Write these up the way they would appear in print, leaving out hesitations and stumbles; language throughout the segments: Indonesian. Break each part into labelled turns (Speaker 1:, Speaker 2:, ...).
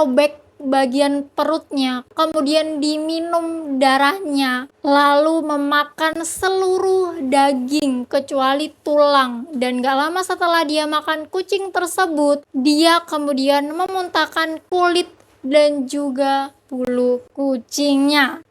Speaker 1: dirobek bagian perutnya, kemudian diminum darahnya, lalu memakan seluruh daging kecuali tulang. Dan gak lama setelah dia makan kucing tersebut, dia kemudian memuntahkan kulit dan juga bulu kucingnya.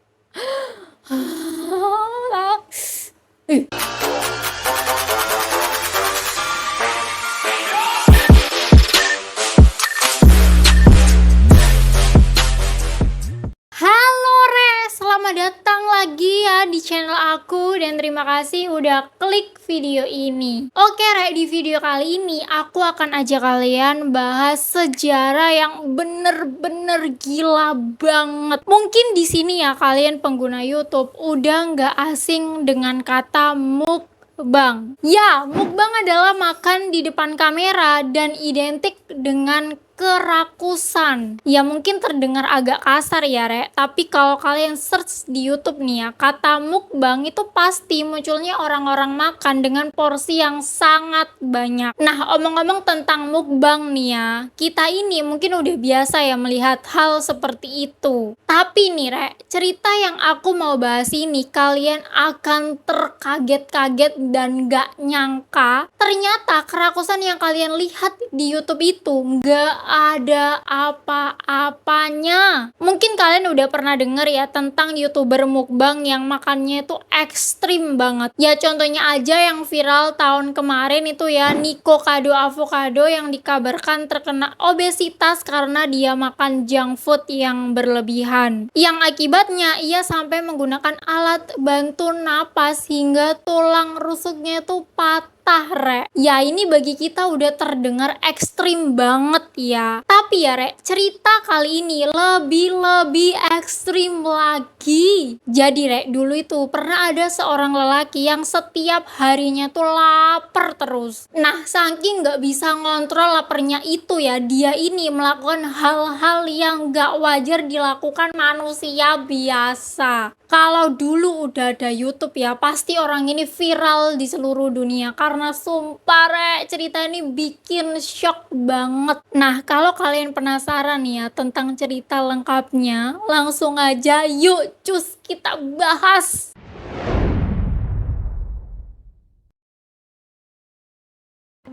Speaker 1: Halo Re, selamat datang lagi ya di channel aku dan terima kasih udah klik video ini. Oke Re, di video kali ini aku akan ajak kalian bahas sejarah yang bener-bener gila banget. Mungkin di sini ya kalian pengguna YouTube udah nggak asing dengan kata mukbang. Ya, mukbang adalah makan di depan kamera dan identik dengan kerakusan. Ya mungkin terdengar agak kasar ya Re, tapi kalau kalian search di YouTube nih ya, kata mukbang itu pasti munculnya orang-orang makan dengan porsi yang sangat banyak. Nah, omong-omong tentang mukbang nih ya, kita ini mungkin udah biasa ya melihat hal seperti itu. Tapi nih Re, cerita yang aku mau bahas ini kalian akan terkaget-kaget dan gak nyangka ternyata kerakusan yang kalian lihat di YouTube itu gak ada apa-apanya. Mungkin kalian udah pernah denger ya tentang YouTuber mukbang yang makannya itu ekstrim banget. Ya contohnya aja yang viral tahun kemarin itu ya, Nico Kado Avocado yang dikabarkan terkena obesitas karena dia makan junk food yang berlebihan. Yang akibatnya ia sampai menggunakan alat bantu napas hingga tulang rusuknya itu patah. Re, ya ini bagi kita udah terdengar ekstrim banget ya. Tapi ya Re, cerita kali ini lebih ekstrim lagi. Jadi Re, dulu itu pernah ada seorang lelaki yang setiap harinya tuh lapar terus. Nah, saking gak bisa ngontrol laparnya itu ya, dia ini melakukan hal-hal yang gak wajar dilakukan manusia biasa. Kalau dulu udah ada YouTube ya, pasti orang ini viral di seluruh dunia karena sumpah Re, cerita ini bikin shock banget. Nah, kalau kalian penasaran ya tentang cerita lengkapnya, langsung aja yuk cus kita bahas.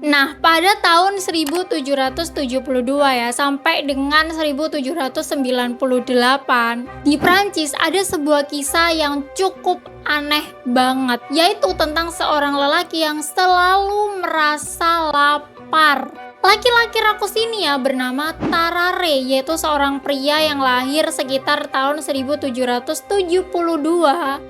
Speaker 1: Nah, pada tahun 1772 ya sampai dengan 1798 di Prancis ada sebuah kisah yang cukup aneh banget, yaitu tentang seorang lelaki yang selalu merasa lapar. Laki-laki rakus ini ya bernama Tarare, yaitu seorang pria yang lahir sekitar tahun 1772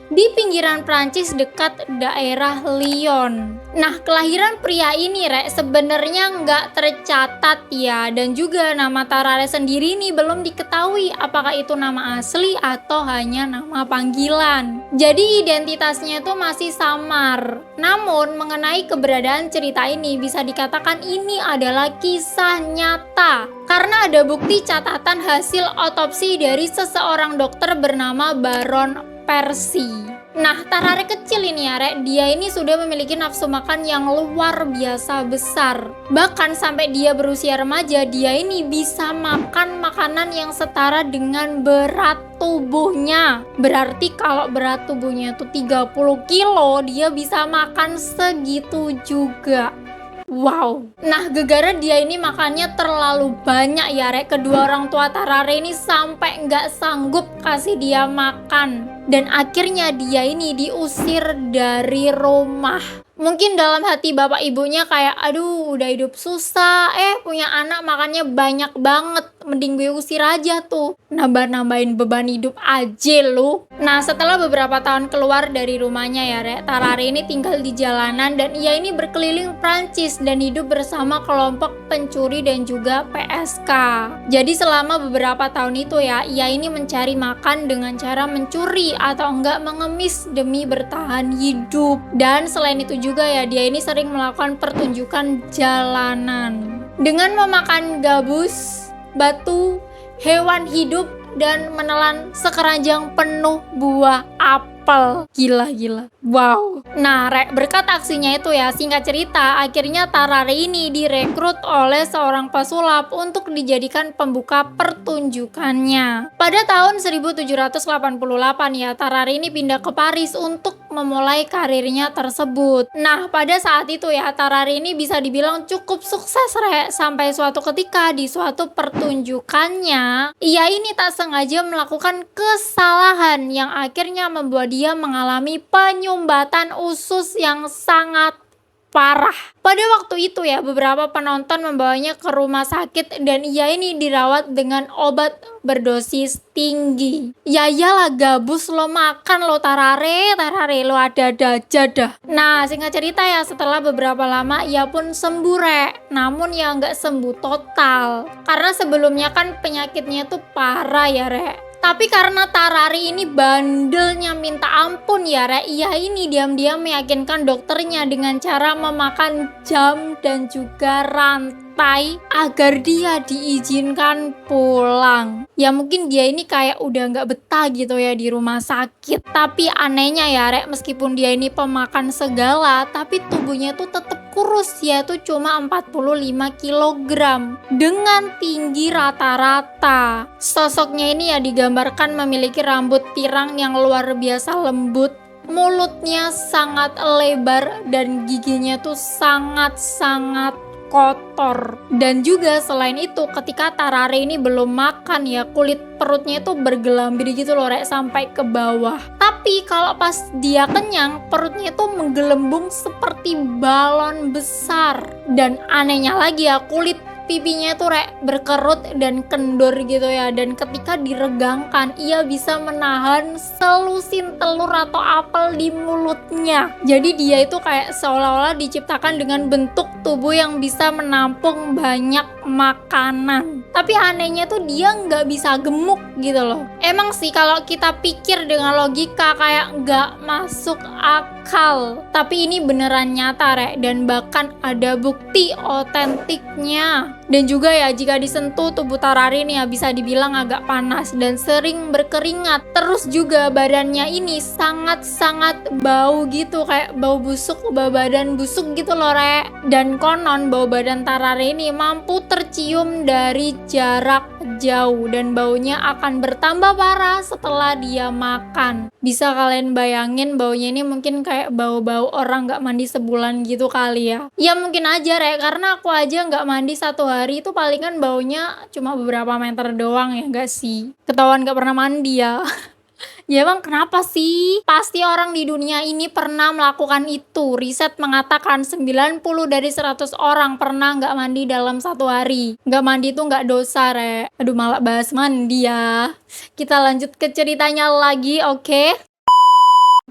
Speaker 1: di pinggiran Prancis dekat daerah Lyon. Nah, kelahiran pria ini Re sebenarnya nggak tercatat ya, dan juga nama Tarare sendiri ini belum diketahui apakah itu nama asli atau hanya nama panggilan. Jadi identitasnya itu masih samar. Namun mengenai keberadaan cerita ini bisa dikatakan ini adalah kisah nyata karena ada bukti catatan hasil otopsi dari seseorang dokter bernama Baron Percy. Nah, Tarare kecil ini ya Re, dia ini sudah memiliki nafsu makan yang luar biasa besar. Bahkan sampai dia berusia remaja, dia ini bisa makan makanan yang setara dengan berat tubuhnya. Berarti kalau berat tubuhnya itu 30 kilo, dia bisa makan segitu juga. Wow. Nah, gegara dia ini makannya terlalu banyak ya Re. Kedua orang tua Tarare ini sampai nggak sanggup kasih dia makan. Dan akhirnya dia ini diusir dari rumah. Mungkin dalam hati bapak ibunya kayak, aduh udah hidup susah, punya anak makannya banyak banget, mending gue usir aja tuh, nambah-nambahin beban hidup aja lu. Nah, setelah beberapa tahun keluar dari rumahnya ya Re, Tarare ini tinggal di jalanan dan ia ini berkeliling Prancis dan hidup bersama kelompok pencuri dan juga PSK. Jadi selama beberapa tahun itu ya, ia ini mencari makan dengan cara mencuri atau enggak mengemis demi bertahan hidup. Dan selain itu juga ya, dia ini sering melakukan pertunjukan jalanan dengan memakan gabus, batu, hewan hidup, dan menelan sekeranjang penuh buah apel. apel. Gila. Wow. Nah, Rek, berkat aksinya itu ya, singkat cerita, akhirnya Tarare ini direkrut oleh seorang pesulap untuk dijadikan pembuka pertunjukannya. Pada tahun 1788 ya, Tarare ini pindah ke Paris untuk memulai karirnya tersebut. Nah, pada saat itu ya, Tarare ini bisa dibilang cukup sukses, Rek, sampai suatu ketika di suatu pertunjukannya, ia ini tak sengaja melakukan kesalahan yang akhirnya membuat dia mengalami penyumbatan usus yang sangat parah. Pada waktu itu ya, beberapa penonton membawanya ke rumah sakit dan ia ini dirawat dengan obat berdosis tinggi. Ya iyalah, gabus lo makan lo Tarare lo ada-ada aja dah. Nah, singkat cerita ya, setelah beberapa lama ia pun sembuh, Rek. Namun ya nggak sembuh total. Karena sebelumnya kan penyakitnya tuh parah ya, Rek. Tapi karena Tarare ini bandelnya minta ampun ya, Rek, ia ini diam-diam meyakinkan dokternya dengan cara memakan jam dan juga rantai agar dia diizinkan pulang. Ya mungkin dia ini kayak udah nggak betah gitu ya di rumah sakit. Tapi anehnya ya, Rek, meskipun dia ini pemakan segala, tapi tubuhnya tuh tetap kurus, yaitu cuma 45 kg dengan tinggi rata-rata. Sosoknya ini ya digambarkan memiliki rambut pirang yang luar biasa lembut, mulutnya sangat lebar dan giginya tuh sangat-sangat kotor. Dan juga selain itu, ketika Tarare ini belum makan ya, kulit perutnya itu bergelambir gitu loh, Rek, sampai ke bawah. Tapi kalau pas dia kenyang, perutnya itu menggelembung seperti balon besar. Dan anehnya lagi ya, kulit pipinya tuh, Rek, berkerut dan kendor gitu ya. Dan ketika diregangkan, ia bisa menahan selusin telur atau apel di mulutnya. Jadi dia itu kayak seolah-olah diciptakan dengan bentuk tubuh yang bisa menampung banyak makanan. Tapi anehnya tuh dia nggak bisa gemuk gitu loh. Emang sih kalau kita pikir dengan logika kayak nggak masuk akal. Tapi ini beneran nyata, Rek, dan bahkan ada bukti otentiknya. Dan juga ya, jika disentuh tubuh Tarare ini ya bisa dibilang agak panas dan sering berkeringat. Terus juga badannya ini sangat-sangat bau gitu, kayak bau busuk, bau badan busuk gitu loh, Rek. Dan konon bau badan Tarare ini mampu tercium dari jarak jauh dan baunya akan bertambah parah setelah dia makan. Bisa kalian bayangin baunya ini mungkin kayak bau-bau orang gak mandi sebulan gitu kali ya. Ya mungkin aja, Rek, karena aku aja gak mandi 1 hari itu palingan baunya cuma beberapa meter doang ya gak sih. Ketahuan gak pernah mandi ya. Ya emang kenapa sih? Pasti orang di dunia ini pernah melakukan itu. Riset mengatakan 90 dari 100 orang pernah nggak mandi dalam 1 hari. Nggak mandi itu nggak dosa, Rek. Aduh, malah bahas mandi ya. Kita lanjut ke ceritanya lagi, oke?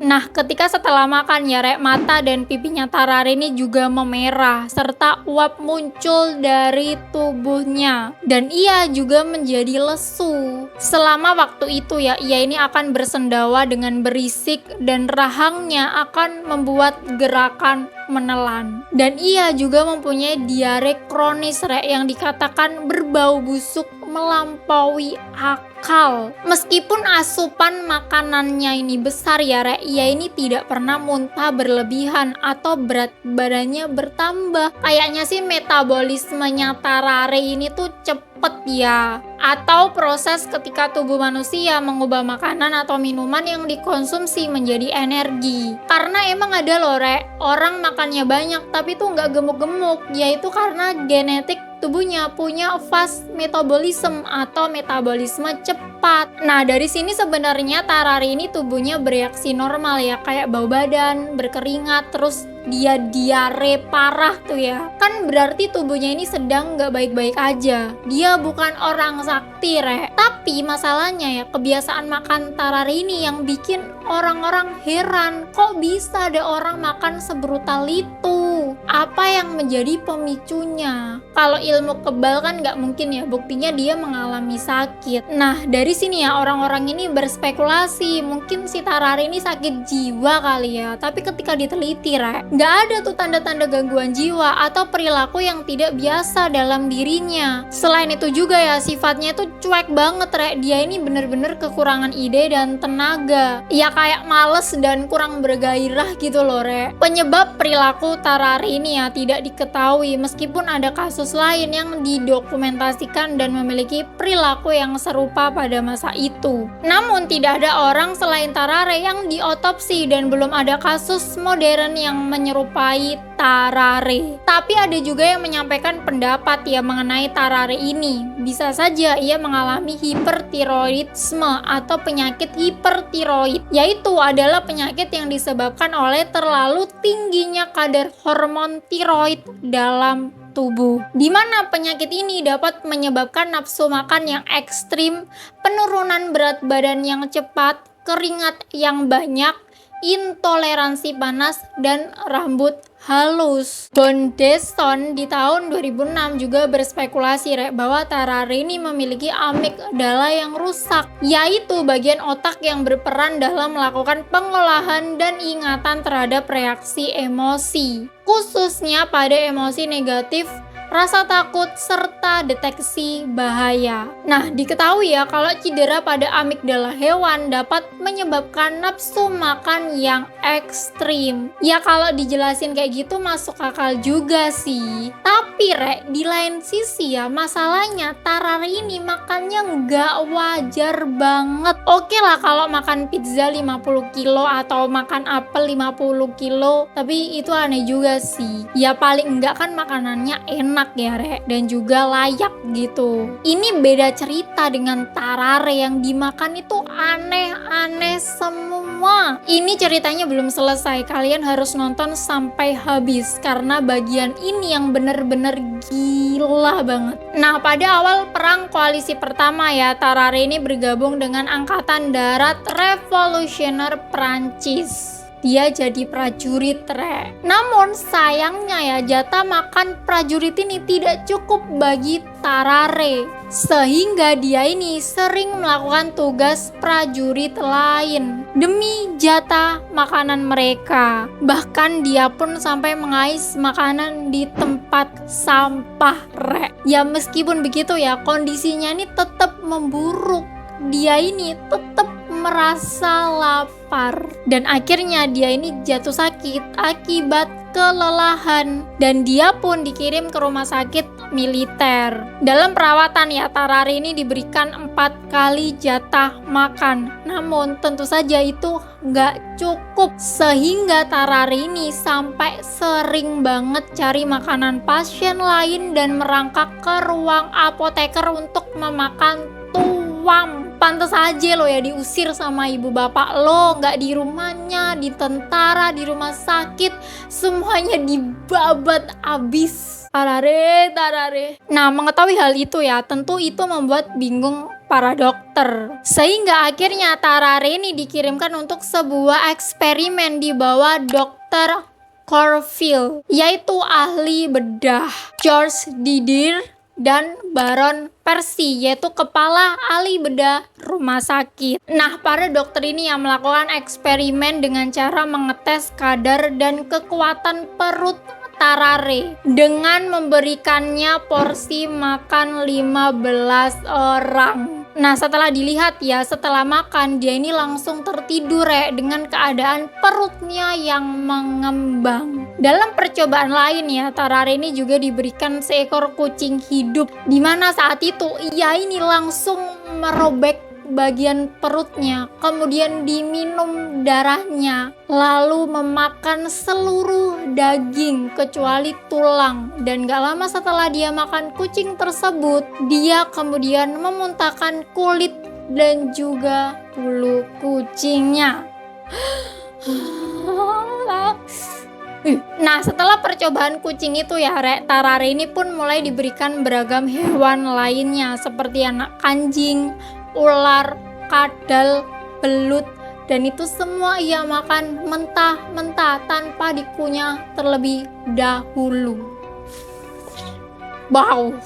Speaker 1: Nah, ketika setelah makan ya, Rek, mata dan pipinya Tarare ini juga memerah serta uap muncul dari tubuhnya dan ia juga menjadi lesu. Selama waktu itu ya, ia ini akan bersendawa dengan berisik dan rahangnya akan membuat gerakan menelan. Dan ia juga mempunyai diare kronis, Rek, yang dikatakan berbau busuk melampaui akal. Meskipun asupan makanannya ini besar ya, Rek, ia ini tidak pernah muntah berlebihan atau berat badannya bertambah. Kayaknya sih metabolismenya Tarare ini tuh cepet ya. Atau proses ketika tubuh manusia mengubah makanan atau minuman yang dikonsumsi menjadi energi. Karena emang ada loh, Rek, orang makannya banyak tapi tuh nggak gemuk-gemuk, yaitu karena genetik tubuhnya punya fast metabolism atau metabolisme cepat. Nah, dari sini sebenarnya Tarare ini tubuhnya bereaksi normal ya, kayak bau badan, berkeringat, terus dia diare parah tuh ya. Kan berarti tubuhnya ini sedang nggak baik-baik aja. Dia bukan orang sakti, Rek. Tapi masalahnya ya, kebiasaan makan Tarare ini yang bikin orang-orang heran. Kok bisa ada orang makan sebrutal itu? Apa yang menjadi pemicunya? Kalau ilmu kebal kan nggak mungkin ya, buktinya dia mengalami sakit. Nah, dari sini ya orang-orang ini berspekulasi mungkin si Tarare ini sakit jiwa kali ya. Tapi ketika diteliti, Rek, Nggak ada tuh tanda-tanda gangguan jiwa atau perilaku yang tidak biasa dalam dirinya. Selain itu juga ya, sifatnya tuh cuek banget, Rek. Dia ini bener-bener kekurangan ide dan tenaga. Ya kayak males dan kurang bergairah gitu loh, Rek. Penyebab perilaku Tarare ini ya tidak diketahui, meskipun ada kasus lain yang didokumentasikan dan memiliki perilaku yang serupa pada masa itu. Namun tidak ada orang selain Tarare yang diotopsi dan belum ada kasus modern yang menyerupai Tarare. Tapi ada juga yang menyampaikan pendapat ya mengenai Tarare ini. Bisa saja ia mengalami hipertiroidisme atau penyakit hipertiroid, yaitu adalah penyakit yang disebabkan oleh terlalu tingginya kadar hormon tiroid dalam tubuh, di mana penyakit ini dapat menyebabkan nafsu makan yang ekstrim, penurunan berat badan yang cepat, keringat yang banyak, intoleransi panas, dan rambut halus. Bondeson di tahun 2006 juga berspekulasi, Rek, bahwa Tarare ini memiliki amigdala yang rusak, yaitu bagian otak yang berperan dalam melakukan pengolahan dan ingatan terhadap reaksi emosi, khususnya pada emosi negatif, rasa takut, serta deteksi bahaya. Nah, diketahui ya kalau cedera pada amigdala hewan dapat menyebabkan nafsu makan yang ekstrim. Ya kalau dijelasin kayak gitu masuk akal juga sih. Tapi Rek, di lain sisi ya, masalahnya Tarare ini makannya nggak wajar banget. Oke lah kalau makan pizza 50 kilo atau makan apel 50 kilo, tapi itu aneh juga sih. Ya paling enggak kan makanannya enak ya, Rek, dan juga layak gitu. Ini beda cerita dengan Tarare yang dimakan itu aneh-aneh semua. Ini ceritanya belum selesai, kalian harus nonton sampai habis karena bagian ini yang bener-bener gila banget. Nah, pada awal perang koalisi pertama ya, Tarare ini bergabung dengan Angkatan Darat Revolusioner Prancis. Dia jadi prajurit, Rek. Namun sayangnya ya, jatah makan prajurit ini tidak cukup bagi Tarare, sehingga dia ini sering melakukan tugas prajurit lain demi jatah makanan mereka. Bahkan dia pun sampai mengais makanan di tempat sampah, Rek. Ya meskipun begitu ya, kondisinya ini tetap memburuk. Dia ini tetap merasa lapar dan akhirnya dia ini jatuh sakit akibat kelelahan dan dia pun dikirim ke rumah sakit militer. Dalam perawatan ya, Tarare ini diberikan 4 kali jatah makan, namun tentu saja itu nggak cukup sehingga Tarare ini sampai sering banget cari makanan pasien lain dan merangkak ke ruang apoteker untuk memakan tuam. Pantes aja lo ya diusir sama ibu bapak lo, nggak di rumahnya, di tentara, di rumah sakit, semuanya dibabat abis. Tarare. Nah, mengetahui hal itu ya, tentu itu membuat bingung para dokter. Sehingga akhirnya Tarare ini dikirimkan untuk sebuah eksperimen di bawah dokter Corfield, yaitu ahli bedah George Didier dan Baron Percy, yaitu kepala ahli bedah rumah sakit. Nah, para dokter ini yang melakukan eksperimen dengan cara mengetes kadar dan kekuatan perut Tarare dengan memberikannya porsi makan 15 orang. Nah, setelah dilihat ya, setelah makan dia ini langsung tertidur dengan keadaan perutnya yang mengembang. Dalam percobaan lain ya, Tarare ini juga diberikan seekor kucing hidup, di mana saat itu ia ini langsung merobek bagian perutnya, kemudian diminum darahnya, lalu memakan seluruh daging kecuali tulang. Dan gak lama setelah dia makan kucing tersebut, dia kemudian memuntahkan kulit dan juga bulu kucingnya. Nah, setelah percobaan kucing itu ya, Tarare ini pun mulai diberikan beragam hewan lainnya seperti anak anjing, ular, kadal, belut, dan itu semua ia makan mentah-mentah tanpa dikunyah terlebih dahulu. Wow,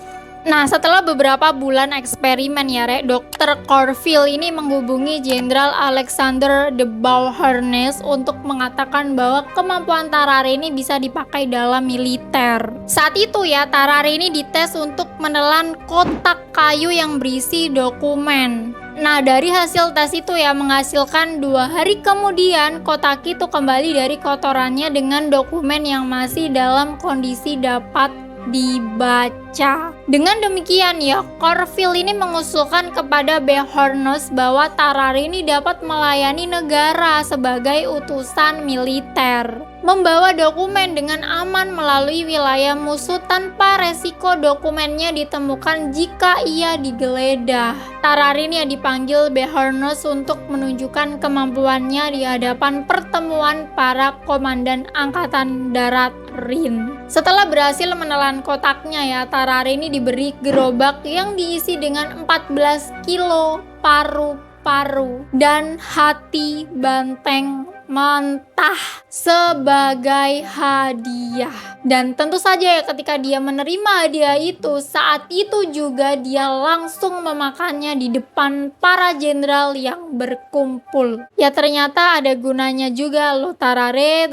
Speaker 1: Nah, setelah beberapa bulan eksperimen ya, Rek, Dr. Corfield ini menghubungi Jenderal Alexander de Beauharnais untuk mengatakan bahwa kemampuan Tarare ini bisa dipakai dalam militer. Saat itu ya, Tarare ini dites untuk menelan kotak kayu yang berisi dokumen. Nah, dari hasil tes itu ya menghasilkan 2 hari kemudian kotak itu kembali dari kotorannya dengan dokumen yang masih dalam kondisi dapat dibaca. Dengan demikian ya, Corfield ini mengusulkan kepada Beauharnais bahwa Tarare ini dapat melayani negara sebagai utusan militer, membawa dokumen dengan aman melalui wilayah musuh tanpa resiko dokumennya ditemukan jika ia digeledah. Tarare ini dipanggil Beauharnais untuk menunjukkan kemampuannya di hadapan pertemuan para komandan Angkatan Darat Rin. Setelah berhasil menelan kotaknya ya, Tarare ini diberi gerobak yang diisi dengan 14 kilo paru-paru dan hati banteng mentah sebagai hadiah. Dan tentu saja ya, ketika dia menerima hadiah itu, saat itu juga dia langsung memakannya di depan para jenderal yang berkumpul. Ya ternyata ada gunanya juga loh Tarare.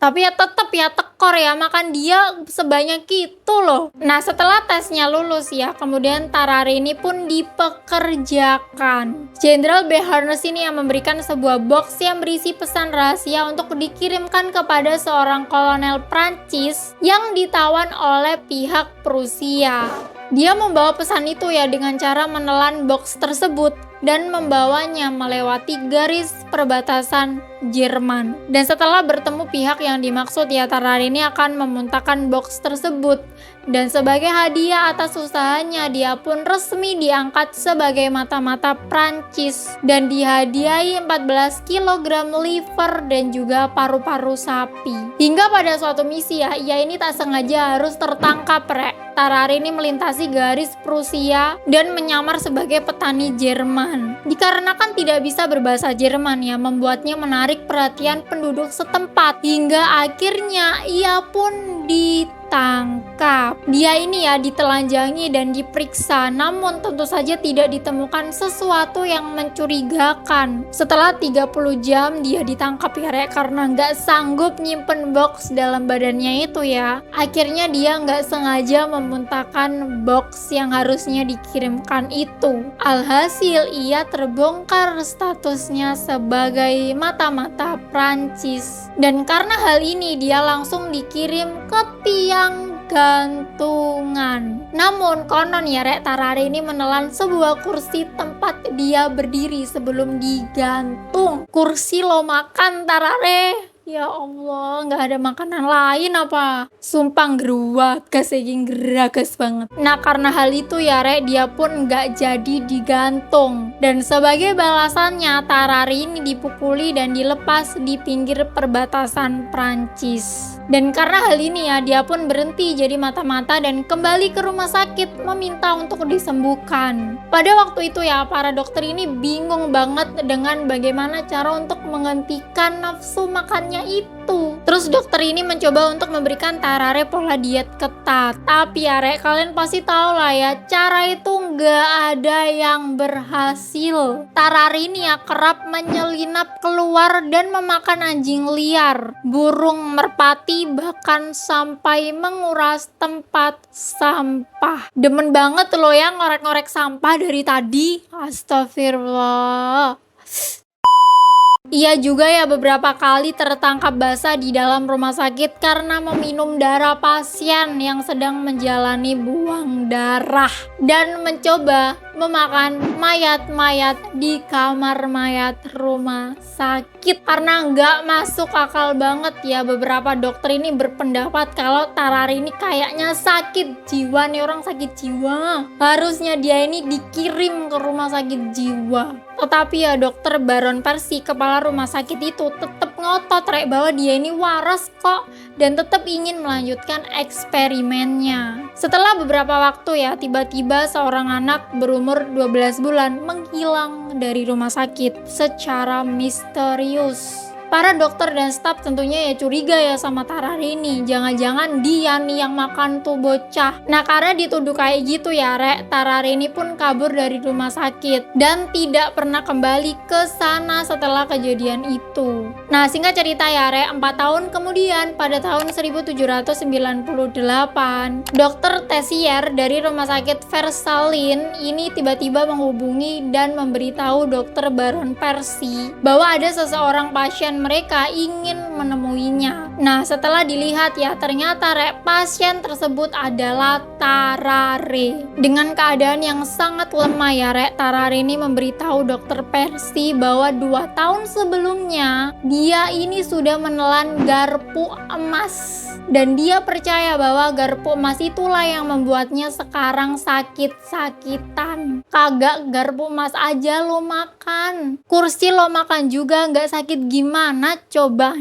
Speaker 1: Tapi ya tetap ya tekor ya makan dia sebanyak itu loh. Nah, setelah tesnya lulus ya, kemudian Tarare ini pun dipekerjakan. Jenderal Beauharnais ini yang memberikan sebuah box yang berisi pesan rahasia untuk dikirimkan kepada seorang kolonel Prancis yang ditawan oleh pihak Prusia. Dia membawa pesan itu ya dengan cara menelan box tersebut dan membawanya melewati garis perbatasan Jerman. Dan setelah bertemu pihak yang dimaksud ya, Tarare ini akan memuntahkan box tersebut. Dan sebagai hadiah atas usahanya, dia pun resmi diangkat sebagai mata-mata Prancis dan dihadiahi 14 kg liver dan juga paru-paru sapi. Hingga pada suatu misi ya, ia ini tak sengaja harus tertangkap, Rek. Tarare ini melintasi garis Prusia dan menyamar sebagai petani Jerman. Dikarenakan tidak bisa berbahasa Jerman ya, membuatnya menarik perhatian penduduk setempat hingga akhirnya ia pun ditangkap. Dia ini ya ditelanjangi dan diperiksa, namun tentu saja tidak ditemukan sesuatu yang mencurigakan. Setelah 30 jam dia ditangkap ya, Rek, karena nggak sanggup nyimpen box dalam badannya itu ya. Akhirnya dia nggak sengaja memuntahkan box yang harusnya dikirimkan itu. Alhasil ia terbongkar statusnya sebagai mata-mata Prancis. Dan karena hal ini dia langsung dikirim ke tiang gantungan. Namun konon ya, Rek, Tarare ini menelan sebuah kursi tempat dia berdiri sebelum digantung. Kursi lo makan, Tarare. Ya Allah, nggak ada makanan lain apa? Sumpah geruagas, saking geragas banget. Nah, karena hal itu ya, Rek, dia pun nggak jadi digantung. Dan sebagai balasannya, Tarare ini dipukuli dan dilepas di pinggir perbatasan Prancis. Dan karena hal ini ya, dia pun berhenti jadi mata-mata dan kembali ke rumah sakit meminta untuk disembuhkan. Pada waktu itu ya, para dokter ini bingung banget dengan bagaimana cara untuk menghentikan nafsu makannya itu. Terus dokter ini mencoba untuk memberikan Tarare pola diet ketat. Tapi ya, Rek, kalian pasti tahu lah ya, cara itu nggak ada yang berhasil. Tarare ini ya kerap menyelinap keluar dan memakan anjing liar, burung merpati, bahkan sampai menguras tempat sampah. Demen banget loh ya ngorek-ngorek sampah dari tadi. Astagfirullah. Ia juga ya beberapa kali tertangkap basah di dalam rumah sakit karena meminum darah pasien yang sedang menjalani buang darah dan mencoba memakan mayat-mayat di kamar mayat rumah sakit. Karena nggak masuk akal banget ya, beberapa dokter ini berpendapat kalau Tarare ini kayaknya sakit jiwa nih, orang sakit jiwa. Harusnya dia ini dikirim ke rumah sakit jiwa. Tetapi ya dokter Baron Percy, kepala rumah sakit itu tetap ngotot, Rek, bahwa dia ini waras kok dan tetap ingin melanjutkan eksperimennya. Setelah beberapa waktu ya, tiba-tiba seorang anak berumur 12 bulan menghilang dari rumah sakit secara misterius. Para dokter dan staf tentunya ya curiga ya sama Tararini. Jangan-jangan dia nih yang makan tuh bocah. Nah, karena dituduh kayak gitu ya, Rek, Tararini pun kabur dari rumah sakit dan tidak pernah kembali ke sana setelah kejadian itu. Nah, singkat cerita ya, Rek, 4 tahun kemudian pada tahun 1798, Dokter Tessier dari rumah sakit Versailles ini tiba-tiba menghubungi dan memberitahu Dokter Baron Percy bahwa ada seseorang pasien mereka ingin menemuinya. Nah, setelah dilihat ya, ternyata pasien tersebut adalah Tarare. Dengan keadaan yang sangat lemah ya, Tarare ini memberitahu Dokter Percy bahwa 2 tahun sebelumnya dia ini sudah menelan garpu emas. Dan dia percaya bahwa garpu emas itulah yang membuatnya sekarang sakit-sakitan. Kagak garpu emas aja lo makan, kursi lo makan juga nggak sakit gimana coba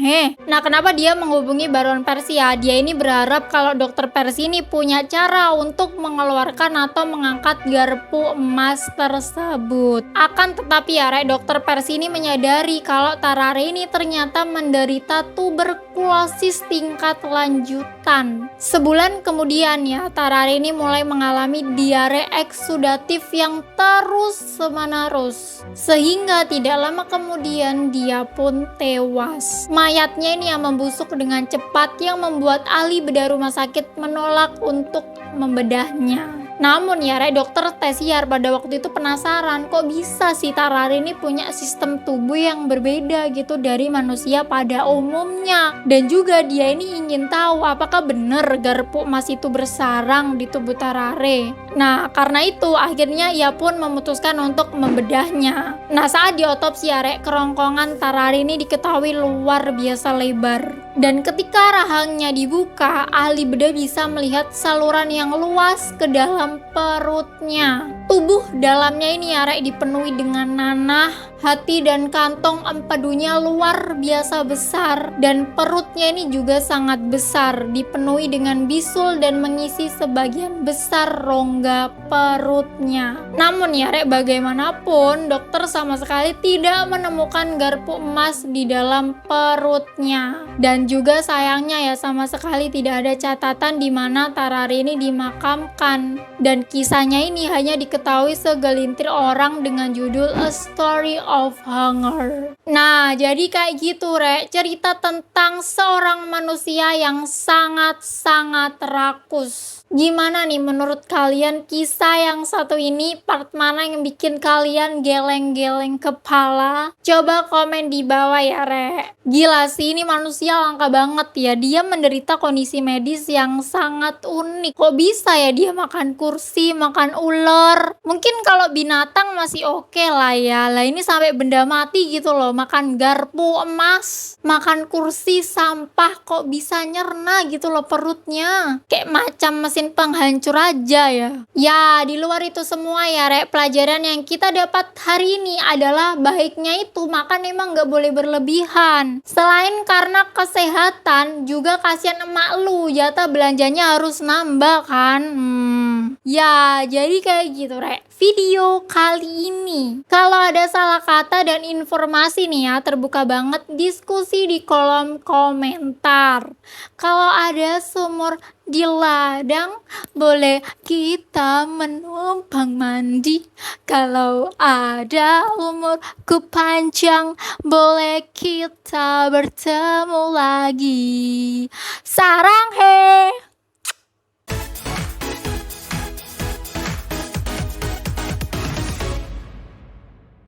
Speaker 1: Nah, kenapa dia menghubungi Baron Percy ya? Dia ini berharap kalau Dokter Percy ini punya cara untuk mengeluarkan atau mengangkat garpu emas tersebut. Akan tetapi ya, Dokter Percy ini menyadari kalau Tarare ini ternyata menderita tuberkulosis tingkat lanjutan. Sebulan kemudian ya, Tarare ini mulai mengalami diare eksudatif yang terus-menerus. Sehingga tidak lama kemudian dia pun tewas. Mayatnya ini yang membusuk dengan cepat yang membuat ahli bedah rumah sakit menolak untuk membedahnya. Namun ya, Dokter Tessier pada waktu itu penasaran kok bisa sih Tarare ini punya sistem tubuh yang berbeda gitu dari manusia pada umumnya. Dan juga dia ini ingin tahu apakah benar garpu emas itu bersarang di tubuh Tarare. Nah, karena itu akhirnya ia pun memutuskan untuk membedahnya. Nah, saat diotopsi ya, kerongkongan Tarare ini diketahui luar biasa lebar. Dan ketika rahangnya dibuka, ahli bedah bisa melihat saluran yang luas ke dalam perutnya. Tubuh dalamnya ini ya, dipenuhi dengan nanah, hati dan kantong empedunya luar biasa besar. Dan perutnya ini juga sangat besar, dipenuhi dengan bisul dan mengisi sebagian besar rongga perutnya. Namun ya, bagaimanapun dokter sama sekali tidak menemukan garpu emas di dalam perutnya. Dan juga sayangnya ya, sama sekali tidak ada catatan di mana Tarare ini dimakamkan. Dan kisahnya ini hanya diketahui segelintir orang dengan judul A Story of Hunger. Nah, jadi kayak gitu, cerita tentang seorang manusia yang sangat-sangat rakus. Gimana nih menurut kalian kisah yang satu ini? Part mana yang bikin kalian geleng-geleng kepala? Coba komen di bawah ya, Gila sih, ini manusia langka banget ya. Dia menderita kondisi medis yang sangat unik. Kok bisa ya dia makan kursi, makan ular? Mungkin kalau binatang masih oke lah ya. Lah ini sampai benda mati gitu loh. Makan garpu emas, makan kursi sampah, kok bisa nyerna gitu loh perutnya. Kayak macam mesin penghancur aja ya. Ya, di luar itu semua ya, pelajaran yang kita dapat hari ini adalah baiknya itu makan emang gak boleh berlebihan. Selain karena kesehatan, juga kasihan emak lu, jatah belanjanya harus nambah kan. Ya, jadi kayak gitu, video kali ini. Kalau ada salah kata dan informasi nih ya, terbuka banget diskusi di kolom komentar. Kalau ada sumur di ladang, boleh kita menumpang mandi. Kalau ada umurku panjang, boleh kita bertemu lagi. Sarang